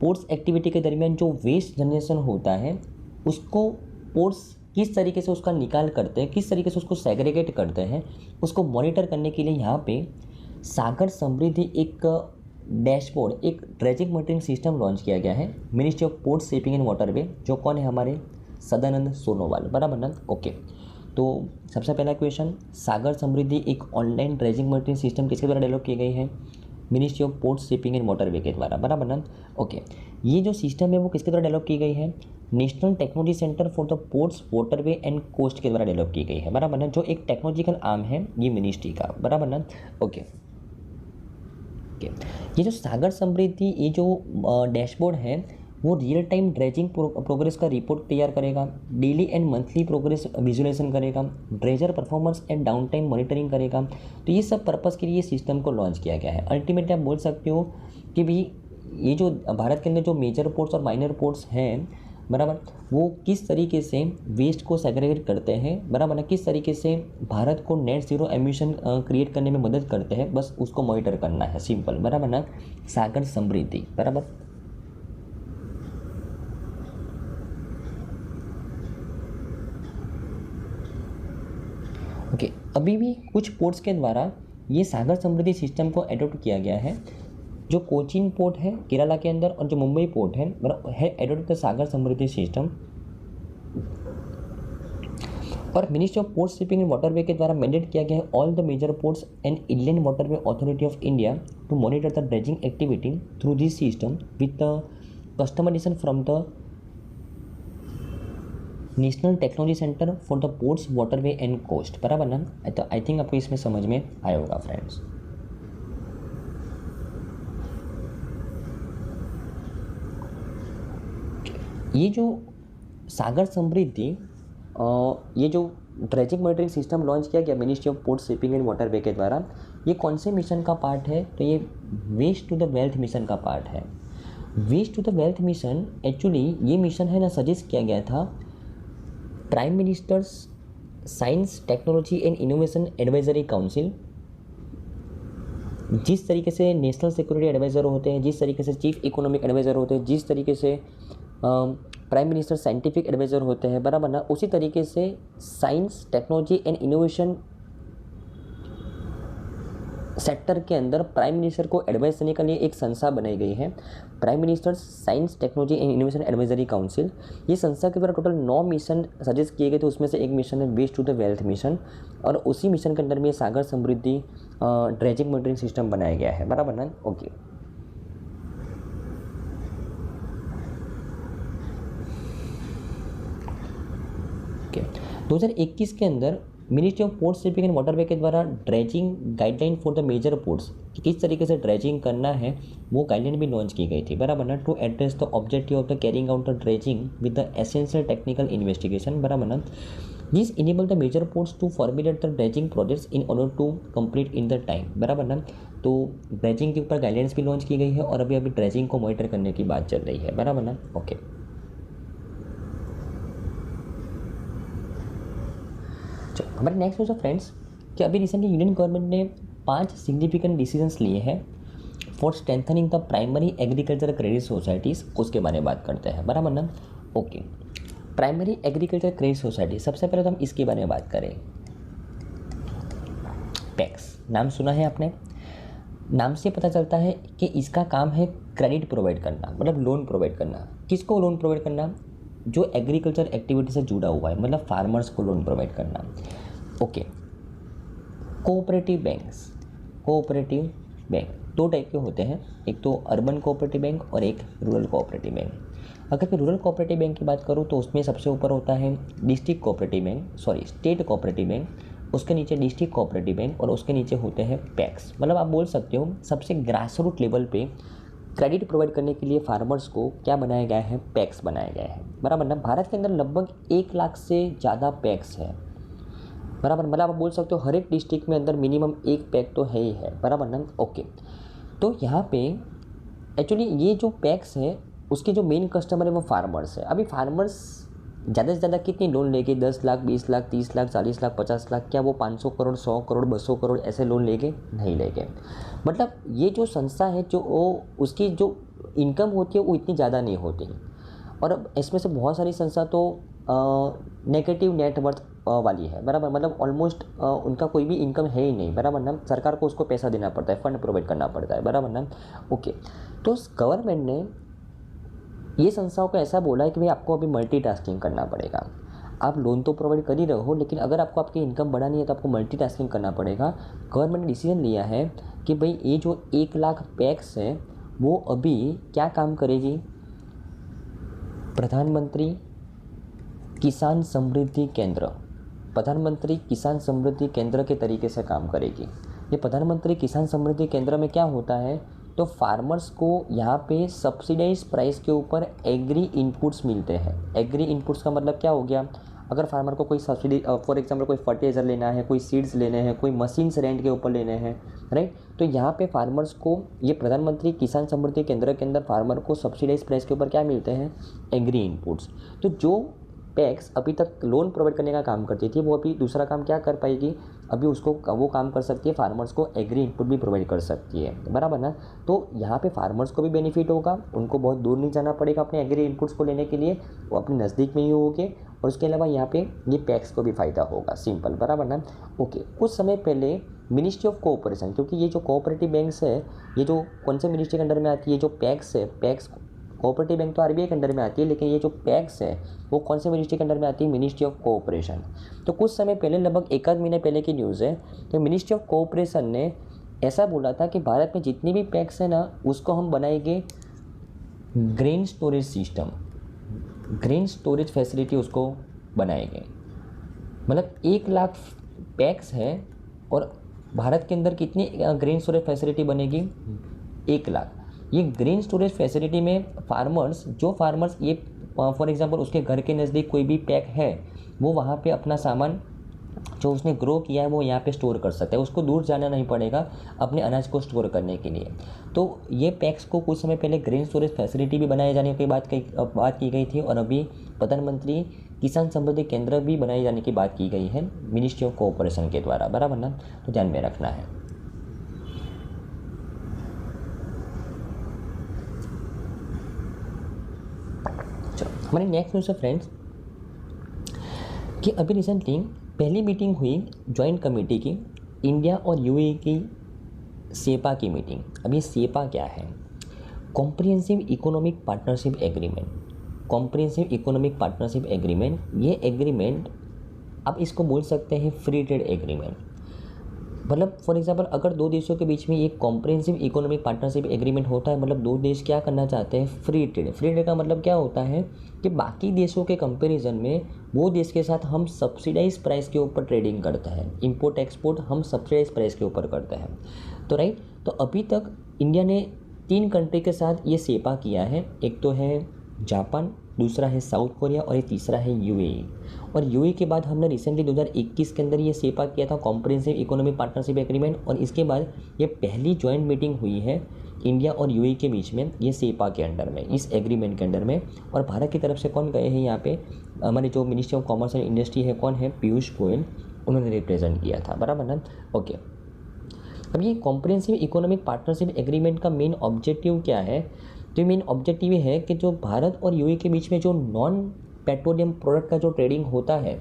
पोर्ट्स एक्टिविटी के दरमियान जो वेस्ट जनरेशन होता है, उसको पोर्ट्स किस तरीके से उसका निकाल करते हैं, किस तरीके से उसको सेग्रीगेट करते हैं, उसको मॉनिटर करने के लिए यहाँ पे सागर समृद्धि एक डैशबोर्ड एक ड्रेजिंग मॉनिटरिंग सिस्टम लॉन्च किया गया है ministry of port shipping and waterway, जो कौन है हमारे सदानंद सोनोवाल, बराबर ना। ओके, तो सबसे पहला क्वेश्चन, सागर समृद्धि एक ऑनलाइन ड्रेजिंग मॉनिटरिंग सिस्टम किसके द्वारा डेवलप की गई है? Ministry of port shipping and waterway के द्वारा, बराबर ना। ओके, ये जो सिस्टम है वो किसके द्वारा डेवलप की गई है? National technology centre for the ports waterway and coast के द्वारा डेवलप की गई है, बराबर ना, जो एक टेक्नोलॉजिकल आर्म है ये मिनिस्ट्री का, बराबर ना। ओके, ये जो सागर समृद्धि ये जो डैशबोर्ड है वो रियल टाइम ड्रेजिंग प्रोग्रेस का रिपोर्ट तैयार करेगा, daily and monthly progress visualisation करेगा, dredger performance and down time monitoring करेगा। तो ये सब पर्पज़ के लिए सिस्टम को लॉन्च किया गया है। अल्टीमेटली आप बोल सकते हो कि भी ये जो भारत के अंदर जो मेजर पोर्ट्स और माइनर पोर्ट्स हैं, बराबर, वो किस तरीके से वेस्ट को सेग्रीगेट करते हैं, बराबर ना, किस तरीके से भारत को नेट जीरो एमिशन क्रिएट करने में मदद करते हैं, बस उसको मॉनिटर करना है, सिंपल, बराबर ना। सागर समृद्धि, बराबर। ओके, अभी भी कुछ पोर्ट्स के द्वारा ये सागर समृद्धि सिस्टम को एडॉप्ट किया गया है। जो कोचीन पोर्ट है केरला के अंदर और जो मुंबई पोर्ट है adopt the Sagar Samriddhi system. और ministry of port shipping and waterway के द्वारा मैंडेट किया गया है all the major ports and inland waterway authority of India to monitor the dredging activity through this system with the customisation from the national technology centre for the ports waterway and coast, बराबर ना। तो आई थिंक आपको इसमें समझ में आया होगा फ्रेंड्स। ये जो सागर समृद्धि ये जो ड्रेजिंग मॉनिटरिंग सिस्टम लॉन्च किया गया ministry of port shipping and waterway के द्वारा, ये कौन से मिशन का पार्ट है? तो ये waste to the wealth mission का पार्ट है। Waste to the wealth mission actually ये मिशन है ना सजेस्ट किया गया था prime minister's science technology and innovation advisory council. जिस तरीके से नेशनल सिक्योरिटी एडवाइज़र होते हैं, जिस तरीके से चीफ इकोनॉमिक एडवाइज़र होते हैं, जिस तरीके से प्राइम मिनिस्टर साइंटिफिक एडवाइज़र होते हैं, बराबर ना, उसी तरीके से science technology and innovation sector के अंदर प्राइम मिनिस्टर को एडवाइस देने के लिए एक संस्था बनाई गई है, prime minister science technology and innovation advisory council. ये संस्था के द्वारा टोटल 9 मिशन सजेस्ट किए गए थे, उसमें से एक मिशन है waste to the wealth mission, और उसी मिशन के अंदर में Sagar Samriddhi dredging monitoring system बनाया गया है, बराबर ना। ओके, ओके, 2021 के अंदर ministry of port shipping and waterway के द्वारा dredging guideline for the major ports, किस तरीके से ड्रेजिंग करना है वो गाइडलाइन भी लॉन्च की गई थी, बराबर ना, to address the objective of the carrying out the dredging with the essential technical investigation, बराबर ना। This enable the major ports to formulate the dredging projects in order to complete in the time, बराबर ना। तो ड्रेजिंग के ऊपर गाइडलाइंस भी लॉन्च की गई है और अभी ड्रेजिंग को मॉनिटर करने की बात चल रही है, बराबर ना। ओके, हमारे नेक्स्ट क्वेश्चन फ्रेंड्स कि अभी रिसेंटली यूनियन गवर्नमेंट ने 5 सिग्निफिकेंट डिसीजंस लिए हैं for strengthening the primary agriculture credit societies, उसके बारे में बात करते हैं, बराबर ना। Okay, primary agriculture credit society, सबसे पहले तो हम इसके बारे में बात करें। पैक्स नाम सुना है आपने? नाम से पता चलता है कि इसका काम है क्रेडिट प्रोवाइड करना, मतलब लोन प्रोवाइड करना। किसको लोन प्रोवाइड करना? जो एग्रीकल्चर एक्टिविटी से जुड़ा हुआ है, मतलब फार्मर्स को लोन प्रोवाइड करना। Okay, cooperative banks, cooperative bank 2 type के होते हैं, एक तो अर्बन कोऑपरेटिव बैंक और एक रूरल कोऑपरेटिव बैंक। अगर मैं रूरल कोऑपरेटिव बैंक की बात करूँ तो उसमें सबसे ऊपर होता है district cooperative bank, state cooperative bank, उसके नीचे डिस्ट्रिक्ट कोऑपरेटिव बैंक और उसके नीचे होते हैं पैक्स। मतलब आप बोल सकते हो सबसे ग्रास रूट लेवल पे क्रेडिट प्रोवाइड करने के लिए फार्मर्स को क्या बनाया गया है? पैक्स बनाया गया है, बराबर ना। भारत के अंदर लगभग 1 लाख से ज़्यादा पैक्स है, बराबर। मतलब आप बोल सकते हो हर एक डिस्ट्रिक्ट में अंदर मिनिमम 1 पैक तो है ही है, बराबर ना। ओके, तो यहाँ पे एक्चुअली ये जो पैक्स है उसके जो मेन कस्टमर है वो फार्मर्स है। अभी फार्मर्स ज़्यादा से ज़्यादा कितनी लोन लेके 10 लाख, 20 लाख, 30 लाख, 40 लाख, 50 लाख, क्या वो 500 करोड़, 100 करोड़, 200 करोड़ ऐसे लोन लेके नहीं लेके। मतलब ये जो संस्था है जो उसकी जो इनकम होती है वो इतनी ज़्यादा नहीं होती, और इसमें से बहुत सारी संस्था तो नेगेटिव नेटवर्थ वाली है, बराबर, मतलब ऑलमोस्ट उनका कोई भी इनकम है ही नहीं, बराबर ना, सरकार को उसको पैसा देना पड़ता है, फंड प्रोवाइड करना पड़ता है, बराबर ना। ओके, तो गवर्नमेंट ने ये संस्थाओं को ऐसा बोला है कि भाई आपको अभी मल्टीटास्किंग करना पड़ेगा। आप लोन तो प्रोवाइड कर ही रहे हो, लेकिन अगर आपको आपकी इनकम बढ़ानी है तो आपको मल्टीटास्किंग करना पड़ेगा। गवर्नमेंट ने डिसीजन लिया है कि भाई ये जो 1 लाख पैक्स है वो अभी क्या काम करेगी, प्रधानमंत्री किसान समृद्धि केंद्र, प्रधानमंत्री किसान समृद्धि केंद्र के तरीके से काम करेगी। ये प्रधानमंत्री किसान समृद्धि केंद्र में क्या होता है, तो फार्मर्स को यहाँ पे सब्सिडाइज प्राइस के ऊपर एग्री इनपुट्स मिलते हैं। एग्री इनपुट्स का मतलब क्या हो गया, अगर फार्मर को कोई सब्सिडी, फॉर एग्जांपल कोई फर्टिलाइज़र लेना है, कोई सीड्स लेने हैं, कोई मशीन्स रेंट के ऊपर लेने हैं, राइट, तो यहाँ पे फार्मर्स को ये प्रधानमंत्री किसान समृद्धि केंद्र के अंदर फार्मर को सब्सिडाइज प्राइस के ऊपर क्या मिलते हैं, एग्री इनपुट्स। तो जो पैक्स अभी तक लोन प्रोवाइड करने का काम करती थी, वो अभी दूसरा काम क्या कर पाएगी, अभी उसको वो काम कर सकती है, फार्मर्स को एग्री इनपुट भी प्रोवाइड कर सकती है, बराबर ना। तो यहाँ पे फार्मर्स को भी बेनिफिट होगा, उनको बहुत दूर नहीं जाना पड़ेगा अपने एग्री इनपुट्स को लेने के लिए, वो अपने नज़दीक में ही होंगे, और उसके अलावा यहाँ पे ये पैक्स को भी फ़ायदा होगा, सिंपल, बराबर ना। ओके, कुछ समय पहले मिनिस्ट्री ऑफ कोऑपरेशन, क्योंकि ये जो कोऑपरेटिव बैंक्स है, ये जो कौन से मिनिस्ट्री के अंडर में आती है, जो पैक्स है, पैक्स कोऑपरेटिव बैंक तो आरबीआई के अंडर में आती है, लेकिन ये जो पैक्स है वो कौन से मिनिस्ट्री के अंडर में आती है, मिनिस्ट्री ऑफ कोऑपरेशन। तो कुछ समय पहले, लगभग 1 महीने पहले की न्यूज़ है, तो मिनिस्ट्री ऑफ कोऑपरेशन ने ऐसा बोला था कि भारत में जितनी भी पैक्स है ना, उसको हम बनाएंगे grain storage system, grain storage facility उसको बनाएंगे। मतलब 1 लाख पैक्स है और भारत के अंदर कितनी ग्रेन स्टोरेज फैसिलिटी बनेगी, 1 लाख। ये ग्रेन स्टोरेज फैसिलिटी में फार्मर्स, जो फार्मर्स ये फॉर एग्जांपल उसके घर के नज़दीक कोई भी पैक है, वो वहाँ पे अपना सामान जो उसने ग्रो किया है वो यहाँ पे स्टोर कर सकता है, उसको दूर जाना नहीं पड़ेगा अपने अनाज को स्टोर करने के लिए। तो ये पैक्स को कुछ समय पहले ग्रेन स्टोरेज फैसिलिटी भी बनाए जाने की बात की गई थी, और अभी प्रधानमंत्री किसान समृद्धि केंद्र भी बनाए जाने की बात की गई है मिनिस्ट्री ऑफ कोऑपरेशन के द्वारा, बराबर ना, तो ध्यान में रखना है। हमारी नेक्स्ट न्यूज़ है फ्रेंड्स कि अभी रिसेंटली पहली मीटिंग हुई जॉइंट कमेटी की, इंडिया और यूएई की सेपा की मीटिंग। अभी सेपा क्या है, comprehensive economic partnership agreement, comprehensive economic partnership agreement. ये एग्रीमेंट आप इसको बोल सकते हैं फ्री ट्रेड एग्रीमेंट। मतलब फॉर एग्जांपल अगर दो देशों के बीच में एक कॉम्प्रिहेंसिव इकोनॉमिक पार्टनरशिप एग्रीमेंट होता है, मतलब दो देश क्या करना चाहते हैं, फ्री ट्रेड। फ्री ट्रेड का मतलब क्या होता है कि बाकी देशों के कंपैरिजन में वो देश के साथ हम सब्सिडाइज प्राइस के ऊपर ट्रेडिंग करते हैं, इंपोर्ट एक्सपोर्ट हम सब्सिडाइज प्राइस के ऊपर करते हैं। तो राइट, तो अभी तक इंडिया ने 3 कंट्री के साथ ये सेपा किया है, एक तो है जापान, दूसरा है साउथ कोरिया और ये तीसरा है यूएई। और यूएई के बाद हमने रिसेंटली 2021 के अंदर ये सेपा किया था, कॉम्प्रिहेंसिव इकोनॉमिक पार्टनरशिप एग्रीमेंट, और इसके बाद ये पहली जॉइंट मीटिंग हुई है इंडिया और यूएई के बीच में, ये सेपा के अंडर में, इस एग्रीमेंट के अंडर में। और भारत की तरफ से कौन गए हैं यहाँ पे, हमारे जो ministry of commerce and industry है, कौन है, पीयूष गोयल, उन्होंने रिप्रेजेंट किया था, बराबर ना। ओके, अब ये कॉम्प्रिहेंसिव इकोनॉमिक पार्टनरशिप एग्रीमेंट का मेन ऑब्जेक्टिव क्या है, तो मेन ऑब्जेक्टिव ये है कि जो भारत और यूएई के बीच में जो नॉन पेट्रोलियम प्रोडक्ट का जो ट्रेडिंग होता है,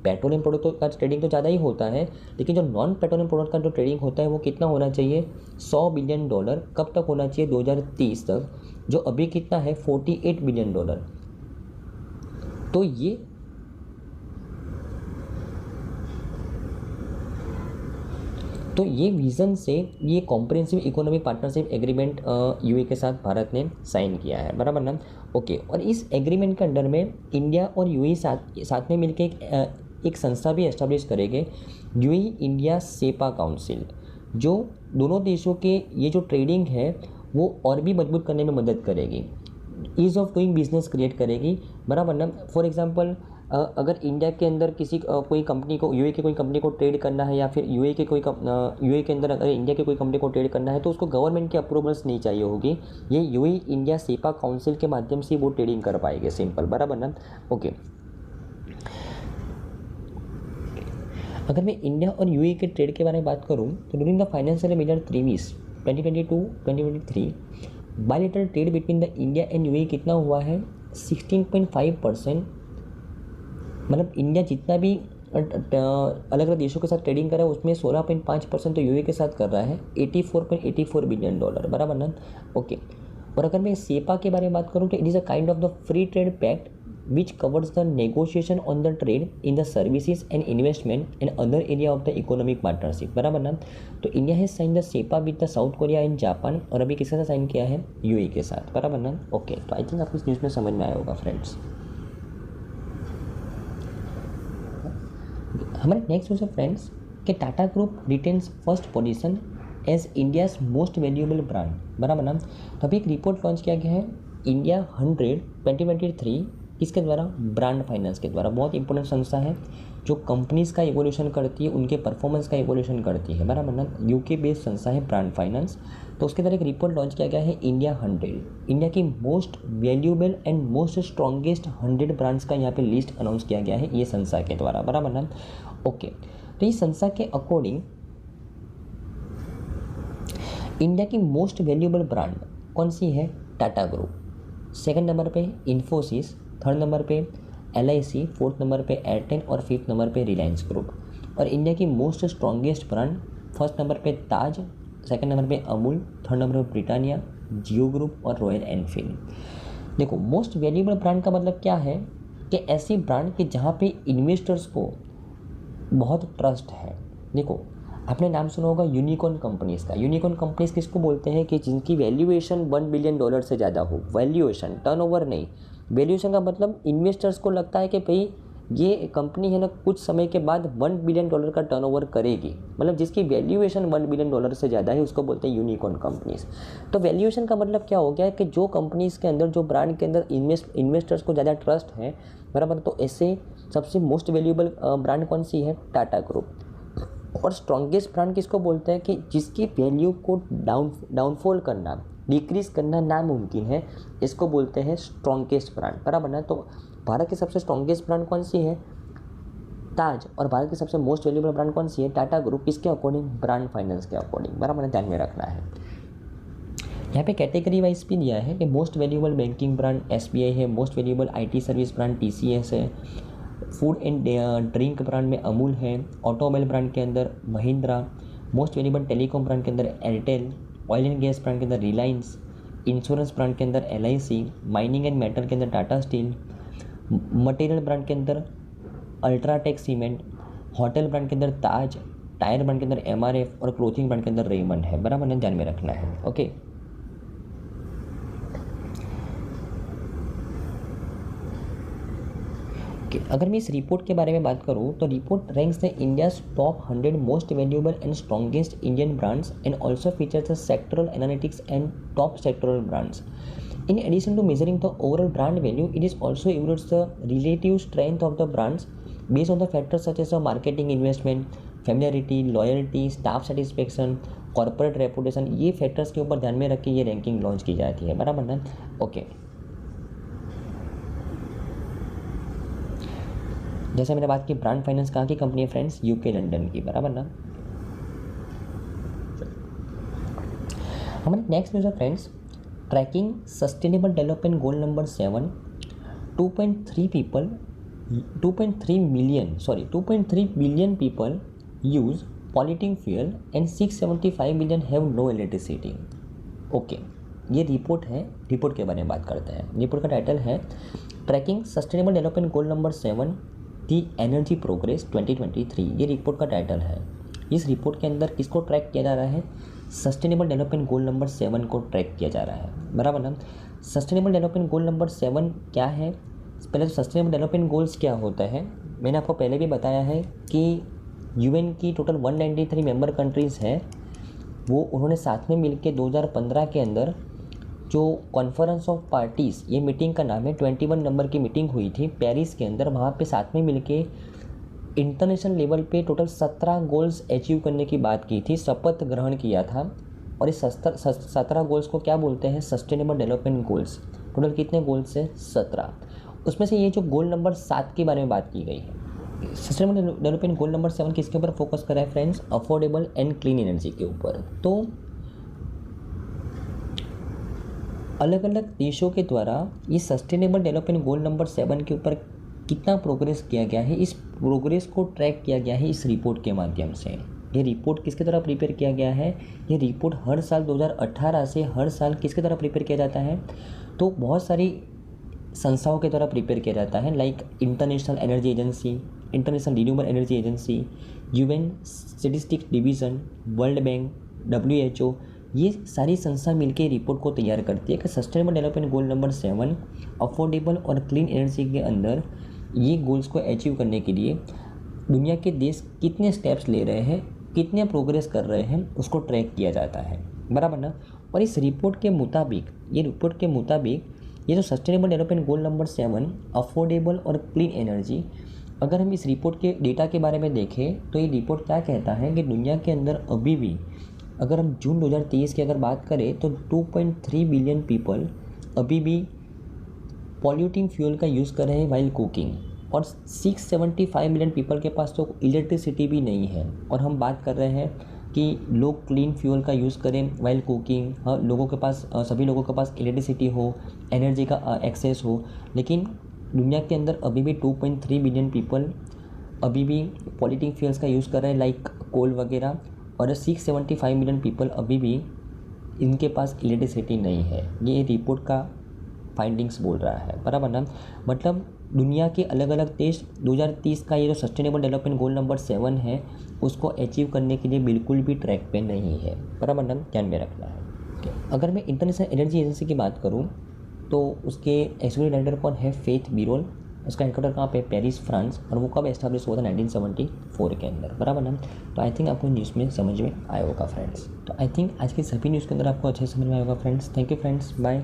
पेट्रोलियम प्रोडक्ट का ट्रेडिंग तो ज़्यादा ही होता है, लेकिन जो नॉन पेट्रोलियम प्रोडक्ट का जो ट्रेडिंग होता है वो कितना होना चाहिए, $100 बिलियन। कब तक होना चाहिए, 2030 तक, जो अभी कितना है, $48 बिलियन। तो ये विज़न से ये comprehensive economic partnership agreement UAE के साथ भारत ने साइन किया है, बराबर ना। ओके, और इस एग्रीमेंट के अंडर में इंडिया और यूएई साथ में मिलकर एक संस्था भी एस्टेब्लिश करेंगे, यूएई इंडिया सेपा काउंसिल, जो दोनों देशों के ये जो ट्रेडिंग है वो और भी मजबूत करने में मदद करेगी, ease of doing business create करेगी, बराबर ना। फॉर एग्जांपल अगर इंडिया के अंदर किसी कोई कंपनी को, यूएई के कोई कंपनी को ट्रेड करना है, या फिर यूएई के अंदर अगर इंडिया के कोई कंपनी को ट्रेड करना है, तो उसको गवर्नमेंट की अप्रूवल्स नहीं चाहिए होगी, ये यूएई इंडिया सेपा काउंसिल के माध्यम से वो ट्रेडिंग कर पाएंगे, सिंपल, बराबर ना। ओके, अगर मैं इंडिया और यूएई के ट्रेड के बारे में बात करूँ तो during the financial year 2022-2023 bilateral trade between the India and UAE कितना हुआ है, 16.5%। मतलब इंडिया जितना भी अलग अलग देशों के साथ ट्रेडिंग कर रहा है, उसमें 16.5% तो यूए के साथ कर रहा है, $84.84 बिलियन, बराबर ना। ओके, और अगर मैं सेपा के बारे में बात करूँ तो it is a kind of the free trade pact which covers the negotiation on the trade in the services and investment and other area of the economic partnership, बराबर ना। तो इंडिया है sign the CEPA with the South Korea and Japan, और अभी किसके साथ साइन किया है, यूएई के साथ, बराबर ना। ओके, तो आई थिंक आपको इस न्यूज़ में समझ में आया होगा फ्रेंड्स। हमारे नेक्स्ट न्यूज़ है फ्रेंड्स कि Tata group retains first position as India's most valuable brand, बराबर ना। तो अभी एक रिपोर्ट लॉन्च किया गया है इंडिया 100 2023 किसके द्वारा, ब्रांड फाइनेंस के द्वारा। बहुत इंपॉर्टेंट संस्था है जो कंपनीज का इवोल्यूशन करती है, उनके परफॉर्मेंस का इवोल्यूशन करती है, बराबर ना। यूके बेस्ड संस्था है ब्रांड फाइनेंस। तो उसके द्वारा एक रिपोर्ट लॉन्च किया गया है इंडिया 100, इंडिया की most valuable and most strongest 100 brands का यहाँ पे लिस्ट अनाउंस किया गया है ये संस्था के द्वारा, बराबर ना। ओके, तो इस संस्था के अकॉर्डिंग इंडिया की मोस्ट वैल्यूएबल ब्रांड कौन सी है, टाटा ग्रुप। सेकंड नंबर पे इन्फोसिस, थर्ड नंबर पे LIC, फोर्थ नंबर पे एयरटेल और फिफ्थ नंबर पे रिलायंस ग्रुप। और इंडिया की most strongest brand first number पे ताज, सेकंड नंबर पे अमूल, थर्ड नंबर पे ब्रिटानिया, जियो ग्रुप और रॉयल एनफील्ड। देखो, मोस्ट वैल्यूएबल ब्रांड का मतलब क्या है कि ऐसी ब्रांड कि जहाँ पे इन्वेस्टर्स को बहुत ट्रस्ट है। देखो, आपने नाम सुना होगा यूनिकॉर्न कंपनीज़ का। यूनिकॉर्न कंपनीज़ किसको बोलते हैं कि जिनकी वैल्यूएशन $1 बिलियन से ज़्यादा हो। वैल्यूएशन, टर्नओवर नहीं। वैल्यूएशन का मतलब इन्वेस्टर्स को लगता है कि भाई ये कंपनी है ना कुछ समय के बाद $1 बिलियन का टर्नओवर करेगी, मतलब जिसकी वैल्यूएशन $1 बिलियन से ज़्यादा है उसको बोलते हैं यूनिकॉर्न कंपनीज़। तो वैल्यूएशन का मतलब क्या हो गया कि जो कंपनीज़ के अंदर, जो ब्रांड के अंदर इन्वेस्टर्स को ज़्यादा ट्रस्ट है, बराबर। तो ऐसे सबसे मोस्ट वैल्यूएबल ब्रांड कौन सी है, टाटा ग्रुप। और स्ट्रॉन्गेस्ट ब्रांड किसको बोलते हैं कि जिसकी वैल्यू को डाउनफॉल करना, डिक्रीज करना नामुमकिन है, इसको बोलते हैं स्ट्रॉन्गेस्ट ब्रांड, बराबर ना। तो भारत की सबसे स्ट्रॉन्गेस्ट ब्रांड कौन सी है, ताज। और भारत की सबसे मोस्ट वैल्यूएबल ब्रांड कौन सी है, टाटा ग्रुप। किसके अकॉर्डिंग, ब्रांड फाइनेंस के अकॉर्डिंग, बराबर, ध्यान में रखना है। यहाँ पे कैटेगरी वाइज भी दिया है कि most valuable banking brand SBI है, most valuable IT service brand TCS है, फूड एंड ड्रिंक ब्रांड में अमूल है, ऑटोमोबाइल ब्रांड के अंदर Mahindra, most valuable telecom brand के अंदर Airtel, oil and gas brand के अंदर रिलायंस, इंश्योरेंस ब्रांड के अंदर LIC, माइनिंग एंड मेटल के अंदर टाटा स्टील, मटेरियल ब्रांड के अंदर अल्ट्राटेक सीमेंट, होटल ब्रांड के अंदर ताज, टायर ब्रांड के अंदर MRF और क्लोथिंग ब्रांड के अंदर रेमंड है, बराबर ने, ध्यान में रखना है। ओके, अगर मैं इस रिपोर्ट के बारे में बात करूं तो report ranks the India's top 100 most valuable and strongest Indian brands and also features the sectoral analytics and top sectoral brands. In addition to measuring the overall brand value, it is also evaluates the relative strength of the brands based on the factors such as the marketing investment, familiarity, loyalty, staff satisfaction, corporate reputation। ये फैक्टर्स के ऊपर ध्यान में रख के ये रैंकिंग लॉन्च की जाती है, बराबर ना। ओके, जैसे मैंने बात की ब्रांड फाइनेंस कहाँ की कंपनी है फ्रेंड्स, UK लंदन की, बराबर ना। हमारे नेक्स्ट न्यूज़ है friends, tracking sustainable development goal number 7, 2.3 billion people use polluting fuel and 675 million have no electricity. Okay, ये रिपोर्ट है, रिपोर्ट के बारे में बात करते हैं। रिपोर्ट का टाइटल है tracking sustainable development goal number 7 the energy progress 2023। ये रिपोर्ट का टाइटल है। इस रिपोर्ट के अंदर किसको ट्रैक किया जा रहा है, सस्टेनेबल डेवलपमेंट गोल नंबर 7 को ट्रैक किया जा रहा है, बराबर ना। सस्टेनेबल डेवलपमेंट गोल नंबर 7 क्या है, पहले तो सस्टेनेबल डेवलपमेंट गोल्स क्या होता है, मैंने आपको पहले भी बताया है कि UN की टोटल 193 मेंबर कंट्रीज़ हैं, वो उन्होंने साथ में मिलकर 2015 के अंदर जो कॉन्फ्रेंस ऑफ पार्टीज़, ये मीटिंग का नाम है, 21 नंबर की मीटिंग हुई थी पेरिस के अंदर। वहाँ पे साथ में मिलके इंटरनेशनल लेवल पे टोटल 17 गोल्स अचीव करने की बात की थी, शपथ ग्रहण किया था। और इस 17 गोल्स को क्या बोलते हैं, सस्टेनेबल डेवलपमेंट गोल्स। टोटल कितने गोल्स है, 17। उसमें से ये जो गोल नंबर 7 के बारे में बात की गई है, सस्टेनेबल डेवलपमेंट गोल नंबर 7 किसके ऊपर फोकस कर रहा है friends, affordable and clean energy के ऊपर। तो अलग अलग देशों के द्वारा ये सस्टेनेबल डेवलपमेंट गोल नंबर 7 के ऊपर कितना प्रोग्रेस किया गया है, इस प्रोग्रेस को ट्रैक किया गया है इस रिपोर्ट के माध्यम से। ये रिपोर्ट किसके द्वारा प्रिपेयर किया गया है? ये रिपोर्ट हर साल 2018 से हर साल किसके द्वारा प्रिपेयर किया जाता है? तो बहुत सारी संस्थाओं के द्वारा प्रिपेयर किया जाता है, like international energy agency, international renewable energy agency, UN statistics division, world bank, WHO। ये सारी संस्था मिलकर रिपोर्ट को तैयार करती है कि sustainable development goal number 7 affordable और क्लीन एनर्जी के अंदर ये गोल्स को अचीव करने के लिए दुनिया के देश कितने स्टेप्स ले रहे हैं, कितने प्रोग्रेस कर रहे हैं, उसको ट्रैक किया जाता है, बराबर ना। और इस रिपोर्ट के मुताबिक ये जो sustainable development goal number 7 affordable और क्लीन एनर्जी, अगर हम इस रिपोर्ट के डेटा के बारे में देखें तो ये रिपोर्ट क्या कहता है कि दुनिया के अंदर अभी भी, अगर हम जून 2023 की अगर बात करें तो 2.3 बिलियन पीपल अभी भी पॉल्यूटिंग फ्यूल का यूज़ कर रहे हैं वाइल कुकिंग, और 675 मिलियन पीपल के पास तो इलेक्ट्रिसिटी भी नहीं है। और हम बात कर रहे हैं कि लोग क्लीन फ्यूल का यूज़ करें वाइल कुकिंग, हाँ, लोगों के पास सभी लोगों के पास इलेक्ट्रिसिटी हो, एनर्जी का एक्सेस हो, लेकिन दुनिया के अंदर अभी भी 2.3 बिलियन पीपल अभी भी पॉल्यूटिंग फ्यूल्स का यूज़ कर रहे हैं, लाइक कोल वगैरह, और 675 मिलियन पीपल अभी भी इनके पास इलेक्ट्रिसिटी नहीं है। ये रिपोर्ट का फाइंडिंग्स बोल रहा है, बराबर ना। मतलब दुनिया के अलग अलग देश 2030 का ये जो सस्टेनेबल डेवलपमेंट गोल नंबर 7 है उसको अचीव करने के लिए बिल्कुल भी ट्रैक पे नहीं है, बराबर ना, ध्यान में रखना है। अगर मैं इंटरनेशनल एनर्जी एजेंसी की बात करूँ तो उसके एग्जीक्यूटिव डायरेक्टर कौन है? फेथ बिरोल। उसका हेडक्वार्टर कहाँ पे? Paris, France. और वो कब एस्टैब्लिश हुआ था? 1974 के अंदर, बराबर ना। तो आई थिंक आपको न्यूज़ में समझ में आया होगा फ्रेंड्स। तो आई थिंक आज के सभी न्यूज़ के अंदर आपको अच्छे समझ में आया होगा friends. Thank you friends, bye.